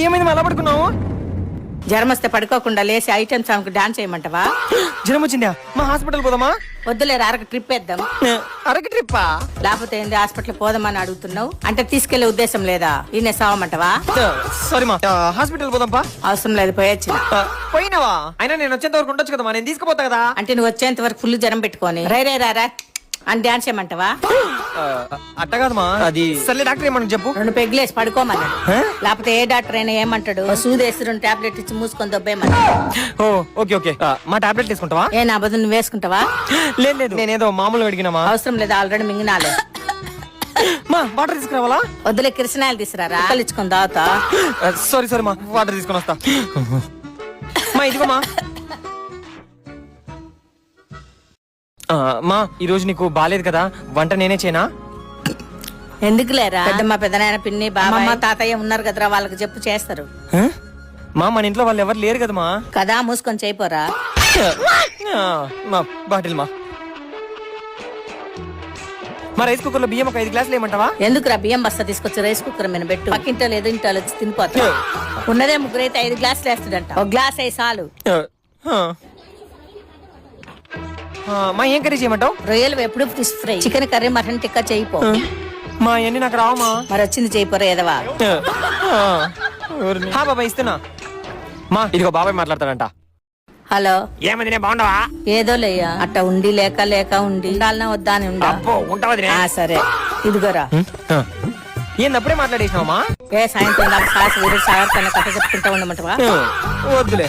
ఏమైంది అలా పడుకున్నావు? జ్వరం వస్తే పడుకోకుండా లేసి ఐటమ్ సాంగ్ డాన్స్ చేయమంటావా? జ్వరం వచ్చిందా? మా హాస్పిటల్ పోదామా? వద్దులేరు, అరకు ట్రిప్ వేద్దాం. అరకు ట్రిప్పా? లేకపోతే ఏంది హాస్పిటల్ పోదామని అడుగుతున్నావు? అంటే తీసుకెళ్లే ఉద్దేశం లేదా? ఈయన సావమంటావా? సారీ మా, హాస్పిటల్ పోదాంపా. అవసరం లేదు, పోయొచ్చిన. పోయినావా? అయినా నేను వచ్చేంత వరకు ఉండొచ్చు కదా, నేను తీసుకుపోతా కదా. అంటే నువ్వు వచ్చేంత వరకు ఫుల్ జ్వరం పెట్టుకొని రా అని డాన్స్ చేయమంటావా? అట్ట కాదమ్మా, అది సర్లే డాక్టర్ ఏమన్నా చెప్పు. 2 పెగ్గులేసి పడుకోమని. లేకపోతే ఏ డాక్టర్ అయినా ఏమంటాడు? సూదేసి 2 టాబ్లెట్ ఇచ్చి మూసుకొని దొబ్బేమని. ఓ ఓకే ఓకే, మా టాబ్లెట్ తీసుకుంటావా? ఏ నా బదులు నువ్వు వేసుకుంటావా? లేదు, నేనేదో మామూలుగా అడిగినామా. అవసరం లేదు, ఆల్రెడీ మింగినాలే. మా వాటర్ తీసుకురావాలా? వద్దులే, కిరసనాయలు తీసుకురారా, ఇచ్చుకొని తాగుతా. సారీ మా, వాటర్ తీసుకొని వస్తా. మా ఇదిగోమా. మా ఈ రోజు నీకు బాలేదు కదా, వంట నేనే చేయనా? ఎందుకు లేరా, పెద్దమ్మ పెద్దనాయన పిన్ని బాబమ్మ తాతయ్య ఉన్నారు కదరా, వాళ్ళకి చెప్పు చేస్తారు. మా మన ఇంట్లో వాళ్ళు ఎవరు లేరు కదమ్మా. కదా, మూసుకొని చేయిపోరా. మా బాటిల్ మా రైస్ కుక్కర్ లో బియ్యం ఒక 5 గ్లాసులు ఏమంటావా? ఎందుకురా, బియ్యం బస్తా తీసుకొచ్చి రైస్ కుక్కర్ మీద పెట్టు. పక్కింటో లేదు ఇంట్లో వచ్చి తినిపోతా. ఉన్నదే 3 అయితే 5 గ్లాసులు వేస్తాడంట. 1 గ్లాస్ అయ్యి చాలు. మా ఏం కర్రీ చేయమంటావు? రొయ్యలు ఎప్పుడు fish fry, chicken curry, mutton tikka చేయిపో. మా అన్ని నాకు రావమ్మా. మరి వచ్చింది చేయిపోరా ఎదవా. బాబాయ్ ఇస్తున్నా. మా ఇదిగో బాబాయ్ మాట్లాడతాడంట. హలో, ఏమంది, నేను బాగుండవా? ఏదో లేయా, అట్ట ఉండి లేక ఉండాలన్నా వద్దా అని ఉంటావా? సరే ఇదిగోరా. ఏంది అప్పుడే మాట్లాడేసినావమ్మా? ఏ సాయంత్రం నాకు సాస్ సాగర్ కట్ట చెప్పుకుంటా ఉండమంటవా? వద్దులే.